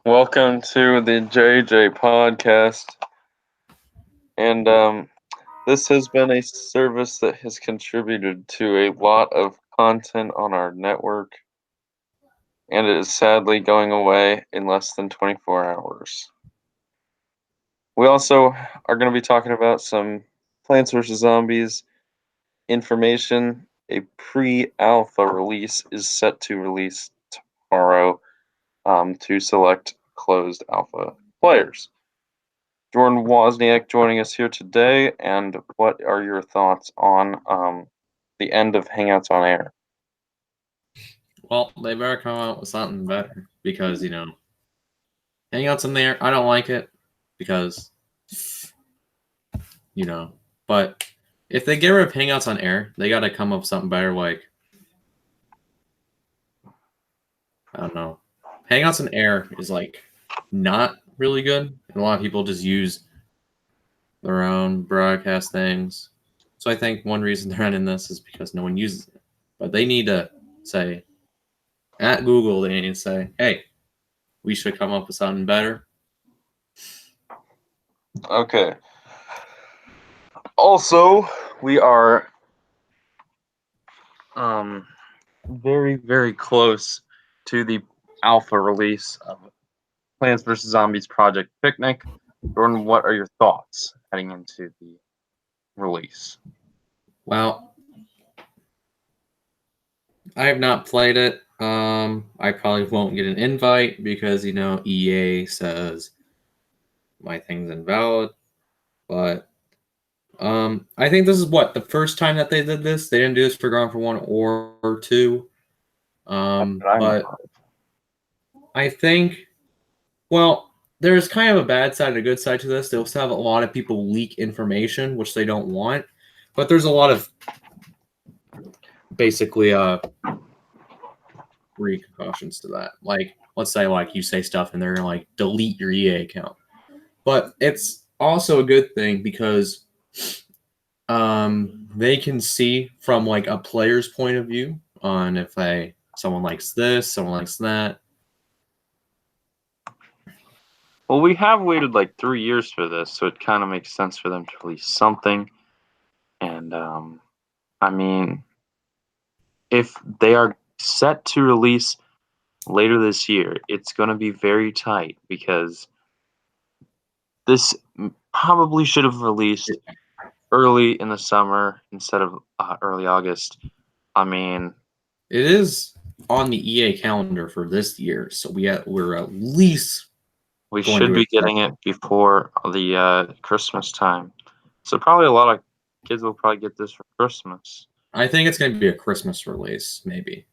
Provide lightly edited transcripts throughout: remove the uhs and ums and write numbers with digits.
Welcome to the JJ podcast. And this has been a service that has contributed to a lot of content on our network, and it is sadly going away in less than 24 hours. We also are going to be talking about some Plants vs. Zombies information. A pre alpha release is set to release tomorrow to select closed alpha players. Jordan Wozniak joining us here today, and what are your thoughts on the end of Hangouts on Air? Well, they better come out with something better because, Hangouts in there, I don't like it because, but if they get rid of Hangouts on Air, they got to come up with something better like, I don't know. Hangouts on Air is not really good, and a lot of people just use their own broadcast things. So I think one reason they're ending this is because no one uses it. But they need to say, at Google, they need to say, hey, we should come up with something better. Okay. Also, we are very, very close to the alpha release of Plants vs. Zombies Project Picnic. Jordan, what are your thoughts heading into the release? Well, I have not played it. I probably won't get an invite because EA says my thing's invalid. But I think this is the first time that they did this. They didn't do this for Ground for 1 or 2. But I think, there's kind of a bad side and a good side to this. They also have a lot of people leak information, which they don't want. But there's a lot of basically repercussions to that. Like, let's say you say stuff and they're gonna delete your EA account. But it's also a good thing because they can see from a player's point of view on if someone likes this, someone likes that. Well, we have waited 3 years for this, so it kind of makes sense for them to release something. And I mean, if they are set to release later this year, it's going to be very tight because this probably should have released early in the summer instead of early August. I mean, it is on the EA calendar for this year, so we're at least we should be getting it before the Christmas time. So probably a lot of kids will probably get this for Christmas. I think it's going to be a Christmas release, maybe.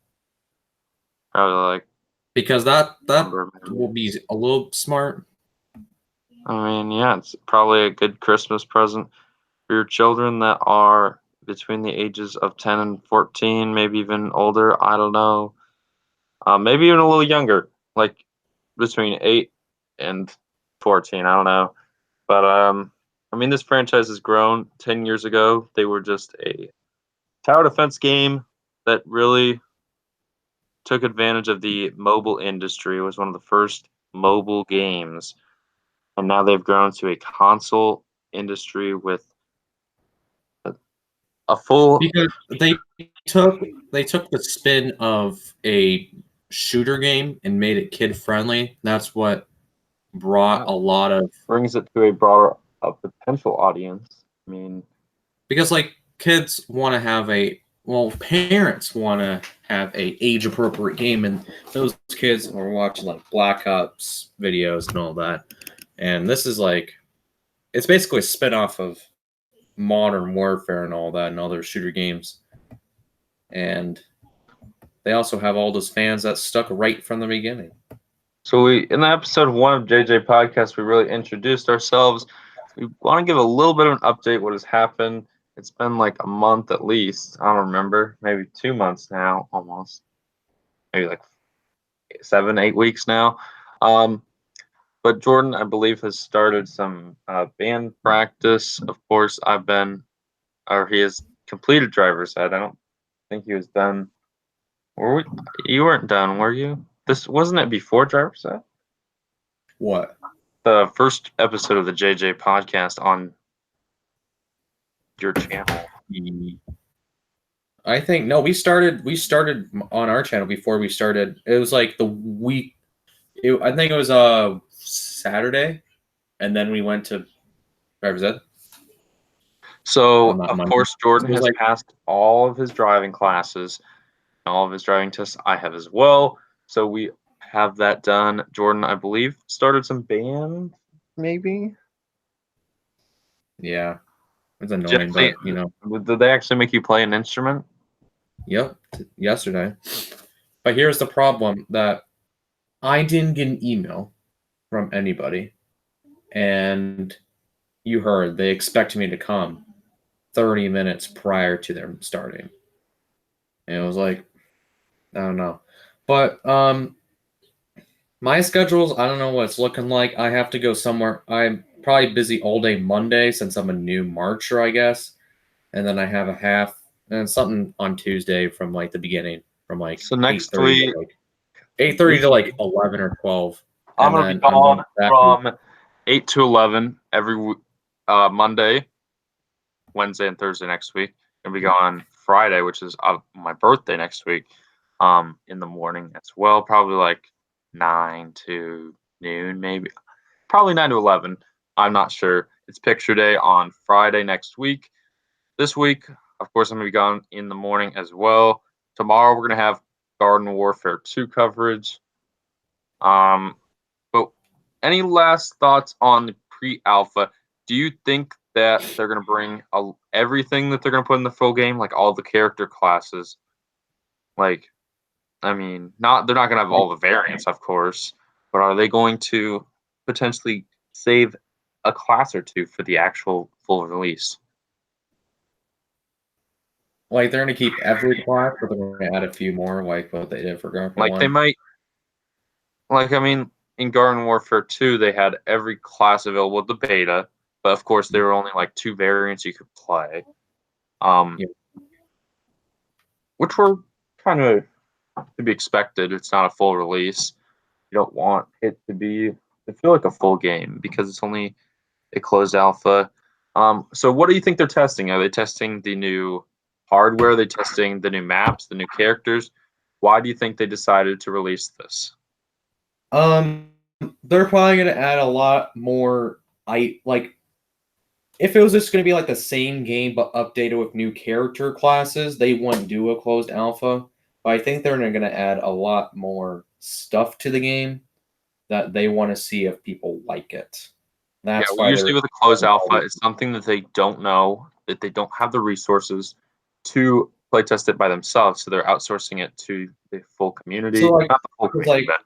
Probably because that will be a little smart. I mean, yeah, it's probably a good Christmas present for your children that are between the ages of 10 and 14, maybe even older. I don't know. Maybe even a little younger, like between 8 and 14. I don't know. But, I mean, this franchise has grown. 10 years ago, they were just a tower defense game that really took advantage of the mobile industry. It was one of the first mobile games. And now they've grown to a console industry with a full. Because they took the spin of a shooter game and made it kid friendly. That's what brought a lot of brings it to a broader potential audience. I mean, because kids want to have parents want to have a age appropriate game, and those kids are watching Black Ops videos and all that. And this is it's basically a spin-off of Modern Warfare and all that and other shooter games. And they also have all those fans that stuck right from the beginning. So in the episode 1 of JJ Podcast, we really introduced ourselves. We want to give a little bit of an update what has happened. It's been a month at least. I don't remember. Maybe 2 months now, almost. Maybe 7, 8 weeks now. But Jordan, I believe, has started some band practice. Of course, he has completed driver's ed. I don't think he was done. You weren't done, were you? This wasn't it before driver's ed? What? The first episode of the JJ podcast on your channel. I think no. We started on our channel before we started. It was like the week. I think it was Saturday, and then we went to driver's ed. So, Not of Monday. course, Jordan So it was has like passed all of his driving classes, all of his driving tests. I have as well. So we have that done. Jordan, I believe, started some band, maybe. yeah, it's Did you annoying, actually, but you know, did they actually make you play an instrument? yep. Yesterday, but here's the problem that I didn't get an email from anybody, and you heard they expect me to come 30 minutes prior to them starting, and it was like I don't know, but my schedules, I don't know what it's looking like. I have to go somewhere. I'm probably busy all day Monday since I'm a new marcher, I guess. And then I have a half and something on Tuesday from like the beginning, from like So eight next thirty to week, like 8:30 to like 11 or 12. I'm And gonna be then I'm gone going back. from 8 to 11 every Monday, Wednesday, and Thursday next week. Gonna be gone Friday, which is my birthday next week, in the morning as well. Probably like 9 to noon, maybe. Probably 9 to 11. I'm not sure. It's picture day on Friday next week. This week, of course, I'm gonna be gone in the morning as well. Tomorrow, we're gonna have Garden Warfare 2 coverage. But any last thoughts on the pre-alpha? Do you think that they're going to bring everything that they're going to put in the full game, like all the character classes? Like, I mean, not they're not going to have all the variants, of course, but are they going to potentially save a class or two for the actual full release? Like they're gonna keep every class, but they're gonna add a few more, like what they did for Garden Like they 1. might, like I mean, in Garden Warfare 2, they had every class available with the beta, but of course there were only like two variants you could play. Um, Yeah. which were kind of to be expected. It's not a full release. You don't want it to be, I feel like a full game because it's only a closed alpha. So what do you think they're testing? Are they testing the new hardware? Are they testing the new maps, the new characters? Why do you think they decided to release this? Um, they're probably gonna add a lot more. I like if it was just gonna be like the same game but updated with new character classes, they wouldn't do a closed alpha. But I think they're gonna add a lot more stuff to the game that they want to see if people like it. Yeah, That's well, why usually they're with a closed alpha, it's something that they don't know, that they don't have the resources to play test it by themselves. So they're outsourcing it to the full so community, like not the full it's community, like but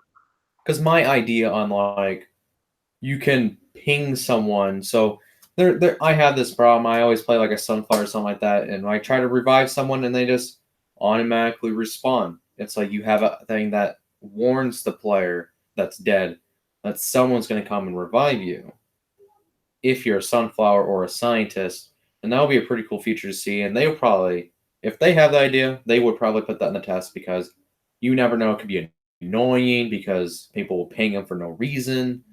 because my idea on like you can ping someone. So there I have this problem. I always play like a sunflower or something like that, and I try to revive someone and they just automatically respawn. It's like you have a thing that warns the player that's dead that someone's gonna come and revive you if you're a sunflower or a scientist. And that would be a pretty cool feature to see. And they would probably, if they have the idea, they would probably put that in the test because you never know. It could be annoying because people will ping them for no reason.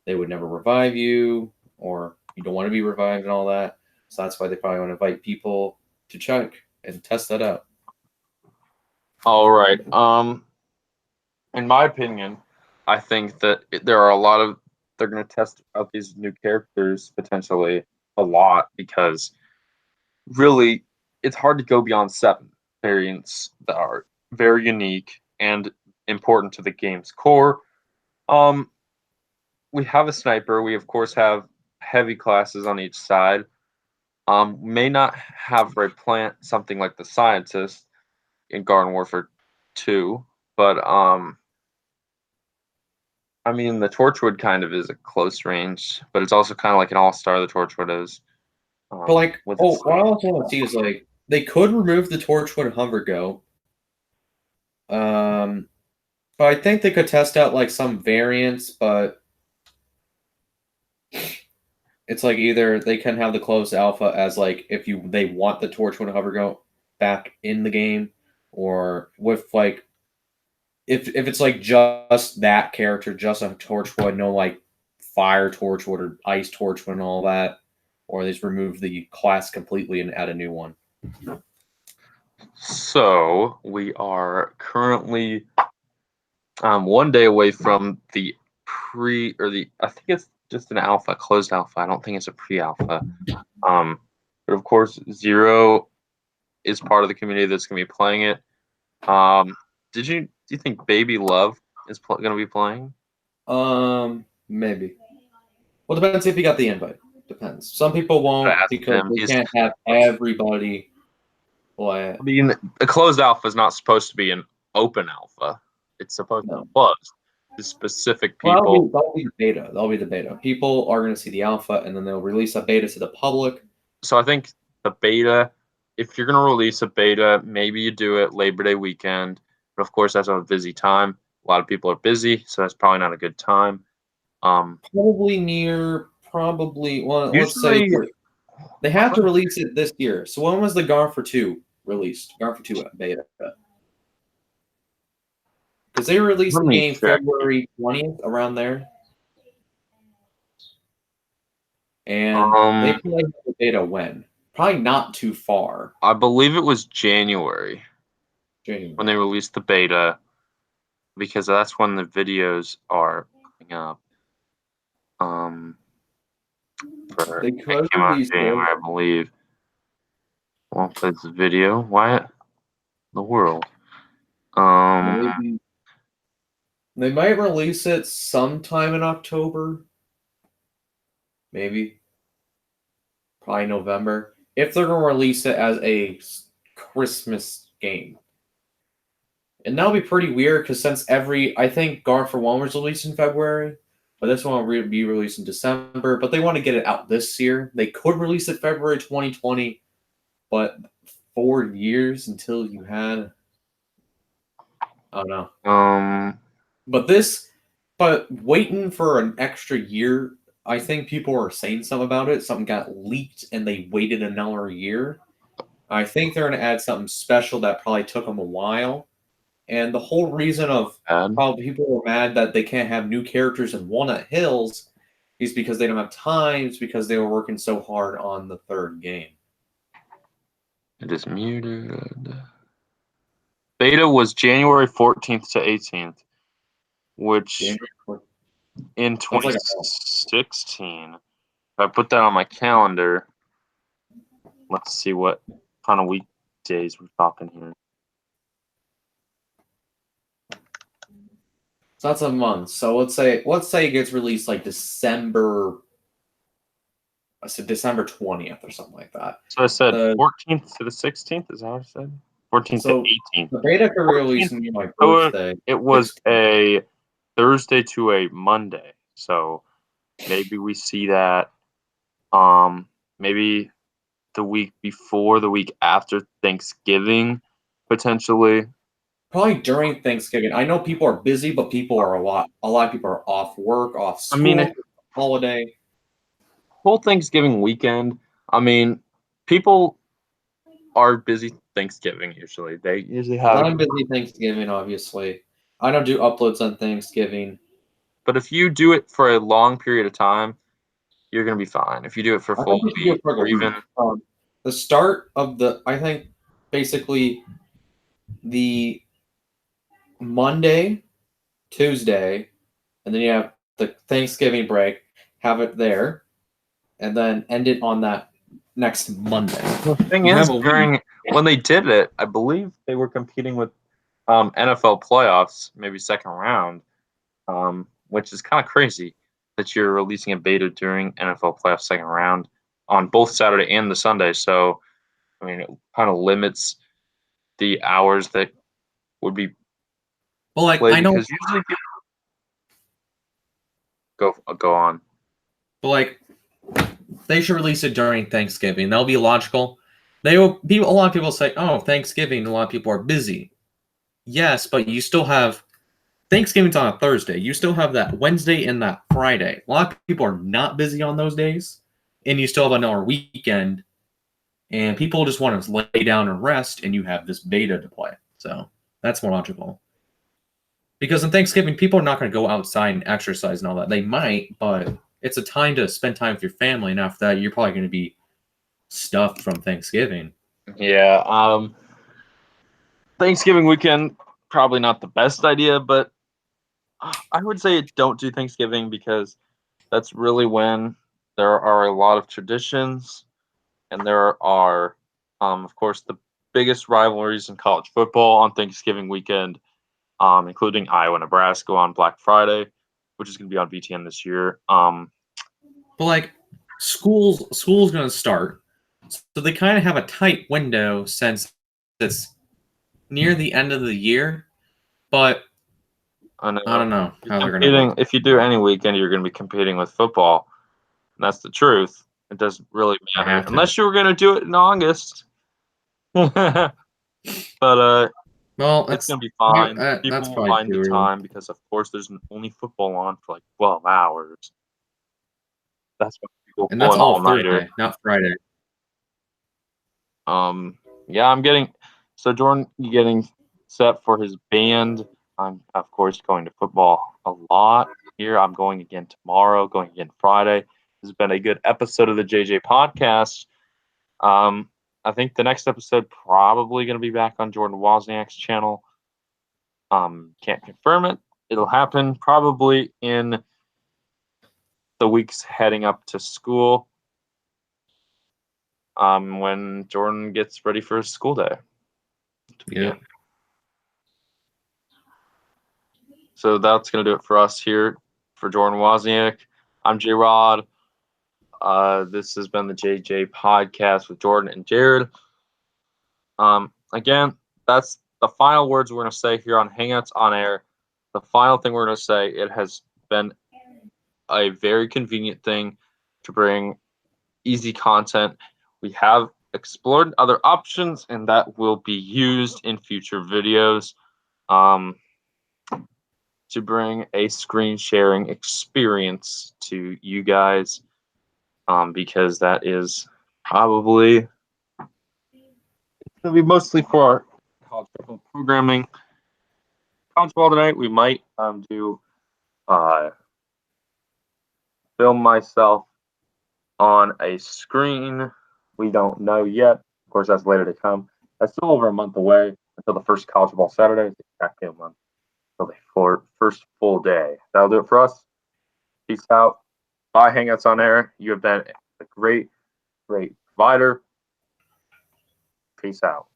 They would never revive you, or you don't want to be revived and all that. So that's why they probably want to invite people to check and test that out. all right. In my opinion, I think that there are a lot of they're going to test out these new characters potentially a lot because really it's hard to go beyond seven variants that are very unique and important to the game's core. Um, we have a sniper. We of course have heavy classes on each side. May not have replant something like the scientist in Garden Warfare 2, but I mean, the Torchwood kind of is a close range, but it's also kind of like an all-star. The Torchwood is But like, with oh, its what I also want to see is like they could remove the Torchwood Hover Go. Um, but I think they could test out like some variants, but it's like either they can have the closed alpha as like if they want the Torchwood Hover Go back in the game, or with like if it's like just that character, just a Torchwood, no like fire torchwood or ice torchwood and all that, or they just remove the class completely and add a new one. So we are currently one day away from the I think it's just an alpha, closed alpha. I don't think it's a pre-alpha. But of course, Zero is part of the community that's going to be playing it. Do you think Baby Love is going to be playing? Maybe. Well, depends if you got the invite. Depends. Some people won't because they can't have everybody play it. I mean, a closed alpha is not supposed to be an open alpha. It's supposed to be closed to specific people. Well, that'll be the beta. That'll be the beta. People are going to see the alpha, and then they'll release a beta to the public. So I think the beta, if you're going to release a beta, maybe you do it Labor Day weekend. But of course, that's a busy time. A lot of people are busy, so that's probably not a good time. Let's say they have to release it this year. So when was the Garfer 2 released? Garfer 2 beta. Because they released the game February 20th, around there. And they played the beta when? Probably not too far. I believe it was January. When they released the beta, because that's when the videos are coming up. It came out in January, I believe. I won't play this video. Why in the world? They might release it sometime in October. Maybe. Probably November. If they're going to release it as a Christmas game. And that'll be pretty weird because I think Garfer 1 was released in February, but this one will be released in December. But they want to get it out this year. They could release it February 2020, but 4 years until you had. I don't know. But waiting for an extra year, I think people are saying something about it. Something got leaked and they waited another year. I think they're going to add something special that probably took them a while. And the whole reason of how people were mad that they can't have new characters in Walnut Hills is because they don't have time. It's because they were working so hard on the third game. It is muted. Beta was January 14th to 18th, which in 2016, if I put that on my calendar, let's see what kind of weekdays we're talking here. So that's a month. So let's say it gets released like December 20th or something like that. So I said 14th to the 16th. Is that what I said? 14th to 18th. The beta could release near my birthday. It was a Thursday to a Monday. So maybe we see that maybe the week before, the week after Thanksgiving, potentially. Probably during Thanksgiving. I know people are busy, but people are a lot of people are off work, off school, holiday. Whole Thanksgiving weekend. I mean, people are busy Thanksgiving usually. They usually have. I'm busy Thanksgiving, obviously. I don't do uploads on Thanksgiving. But if you do it for a long period of time, you're gonna be fine. If you do it for full week, or even the start of I think basically the Monday, Tuesday, and then you have the Thanksgiving break, have it there, and then end it on that next Monday. The thing is, when they did it, I believe they were competing with NFL playoffs, maybe second round, which is kind of crazy that you're releasing a beta during NFL playoff second round on both Saturday and the Sunday. So, I mean, it kind of limits the hours that would be. Well, I know. Usually go on. But they should release it during Thanksgiving. That'll be logical. A lot of people say, "Oh, Thanksgiving." A lot of people are busy. Yes, but you still have Thanksgiving's on a Thursday. You still have that Wednesday and that Friday. A lot of people are not busy on those days, and you still have another weekend. And people just want to lay down and rest, and you have this beta to play. So that's more logical. Because on Thanksgiving, people are not going to go outside and exercise and all that. They might, but it's a time to spend time with your family, and after that, you're probably going to be stuffed from Thanksgiving. Yeah. Thanksgiving weekend, probably not the best idea, but I would say don't do Thanksgiving because that's really when there are a lot of traditions and there are, of course, the biggest rivalries in college football on Thanksgiving weekend, including Iowa, Nebraska on Black Friday, which is going to be on BTN this year. But like school's going to start, so they kind of have a tight window since it's near the end of the year. But I I know don't know you're how they're going to competing. work. If you do any weekend, you're going to be competing with football, and that's the truth. It doesn't really I matter have to. unless you were going to do it in August. But Well, it's going to be fine. that's People will probably find too the early. time because, of course, there's only football on for like 12 hours. That's when people And pull that's an all all-nighter. Thursday, not Friday. Yeah, I'm getting so Jordan getting set for his band. I'm of course going to football a lot here. I'm going again tomorrow, going again Friday. This has been a good episode of the JJ podcast. Um, I think the next episode probably going to be back on Jordan Wozniak's channel. Can't confirm it. It'll happen probably in the weeks heading up to school. When Jordan gets ready for his school day to begin. Yep. So that's going to do it for us here for Jordan Wozniak. I'm J Rod. This has been the JJ podcast with Jordan and Jared. Again, that's the final words we're going to say here on Hangouts on Air. The final thing we're going to say, it has been a very convenient thing to bring easy content. We have explored other options, and that will be used in future videos. To bring a screen sharing experience to you guys, because that is probably going to be mostly for our college football programming. College ball tonight, we might do film myself on a screen. We don't know yet. Of course, that's later to come. That's still over a month away until the first college ball Saturday. It's exactly a month until the first full day. That'll do it for us. Peace out. Bye, Hangouts on Air. You have been a great provider. Peace out.